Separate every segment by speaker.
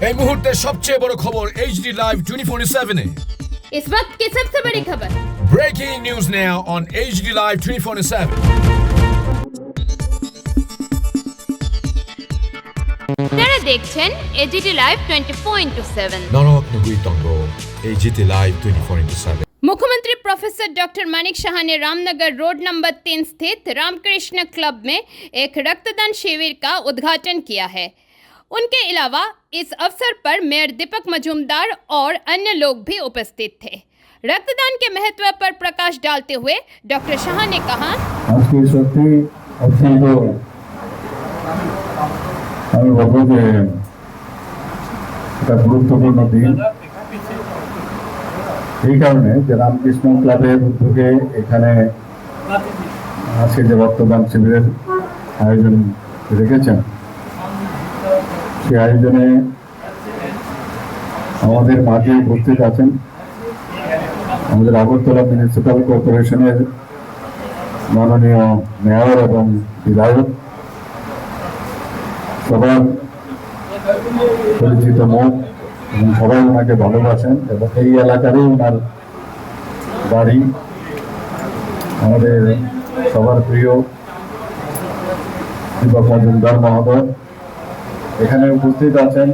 Speaker 1: এই মুহূর্তে সবচেয়ে বড় খবর HD Live 24/7 এ।
Speaker 2: इस वक्त की सबसे बड़ी खबर।
Speaker 1: Breaking news now on HD Live 24/7.
Speaker 2: আপনারা দেখছেন এজিটি লাইভ 24/7।
Speaker 1: নরক তঙ্গ HD Live 24/7।
Speaker 2: मुख्यमंत्री प्रोफेसर डॉक्टर मानिक शाह ने रामनगर रोड नंबर 3 स्थित रामकृष्ण क्लब में एक रक्तदान शिविर का उद्घाटन किया है। उनके अलावा इस अवसर पर मेयर दीपक मजूमदार और अन्य लोग भी उपस्थित थे। रक्तदान के महत्व पर प्रकाश डालते हुए डॉक्टर शाह ने कहा,
Speaker 3: আজকে সত্যি অত্যন্ত আমি বলবো যে এটা গুরুত্বপূর্ণ দিন, এই কারণে যে রামকৃষ্ণ ক্লাবের উদ্যোগে এখানে আজকে যে রক্তদান শিবিরের আয়োজন রেখেছেন, সেই আয়োজনে আমাদের মাঝে উপস্থিত আছেন আমাদের আগরতলা মিউনিসিপ্যাল কর্পোরেশনের মাননীয় মেয়র এবং বিধায়ক, সবার পরিচিত মুখ এবং সবাই ওনাকে ভালোবাসেন এবং এই এলাকারই ওনার বাড়ি। আমাদের সবার প্রিয় দীপক মজুমদার মহোদয় এখানে উপস্থিত আছেন।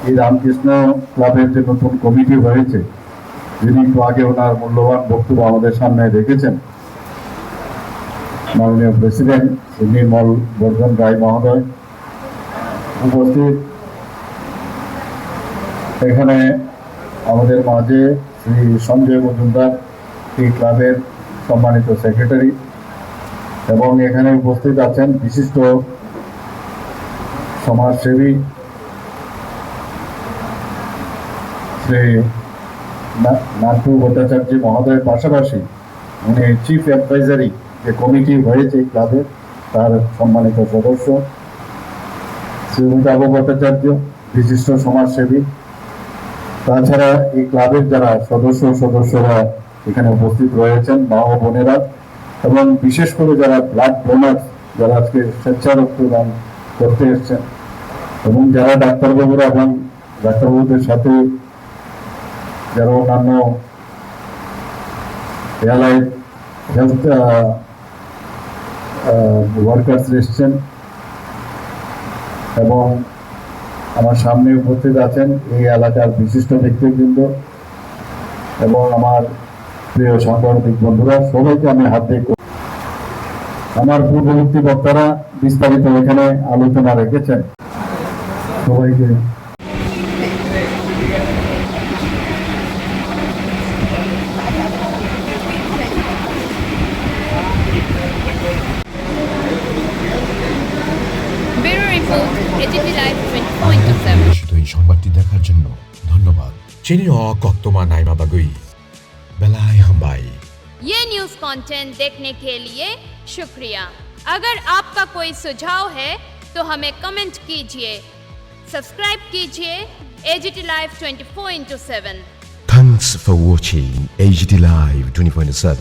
Speaker 3: এই রামকৃষ্ণ ক্লাবের যে নতুন কমিটি হয়েছে, যিনি একটু আগে ওনার মূল্যবান বক্তব্য আমাদের সামনে রেখেছেন, মাননীয় প্রেসিডেন্ট শ্রী নির্মল বর্ধন রায় মহোদয় উপস্থিত। এখানে আমাদের মাঝে শ্রী সঞ্জয় মজুমদার, এই ক্লাবের সম্মানিত সেক্রেটারি, এবং এখানে উপস্থিত আছেন বিশিষ্ট সমাজসেবী শ্রী নাটু ভট্টাচার্য মহোদয়ের পাশাপাশি উনি চিফ অ্যাডভাইজারি যে কমিটি হয়েছে এই ক্লাবের, তার সম্মানিত সদস্য শ্রী অমিতাভ ভট্টাচার্য, বিশিষ্ট সমাজসেবী। তাছাড়া এই ক্লাবের যারা সদস্যরা এখানে উপস্থিত রয়েছেন, মা ও বোনেরা, এবং বিশেষ করে যারা ব্লাড ডোনার, যারা আজকে স্বেচ্ছা রক্তদান করতে এসছেন, এবং যারা ডাক্তারবাবুরা এবং ডাক্তারবাবুদের সাথে যারা অন্যান্য এলাইড হেলথ ওয়ার্কার্স এসছেন, এবং আমার সামনে উপস্থিত আছেন এই এলাকার বিশিষ্ট ব্যক্তিবৃন্দ এবং আমার প্রিয় সাংবাদিক বন্ধুরা, সবাইকে আমি হাত দিয়ে আমার পূর্ববর্তী বক্তারা বিস্তারিত এখানে আলোচনা রেখেছেন। সবাইকে
Speaker 2: এজিটি লাইভ 24/7।
Speaker 1: শুধু এই সংবাদটি দেখার জন্য ধন্যবাদ। চিনিও কক্তমা নাইমা বাগুই বেলায় হামবাই।
Speaker 2: ये न्यूज़ कंटेंट देखने के लिए शुक्रिया। अगर आपका कोई सुझाव है तो हमें कमेंट कीजिए, सब्सक्राइब कीजिए AGT live 24/7।
Speaker 4: Thanks for watching HD Live 24/7.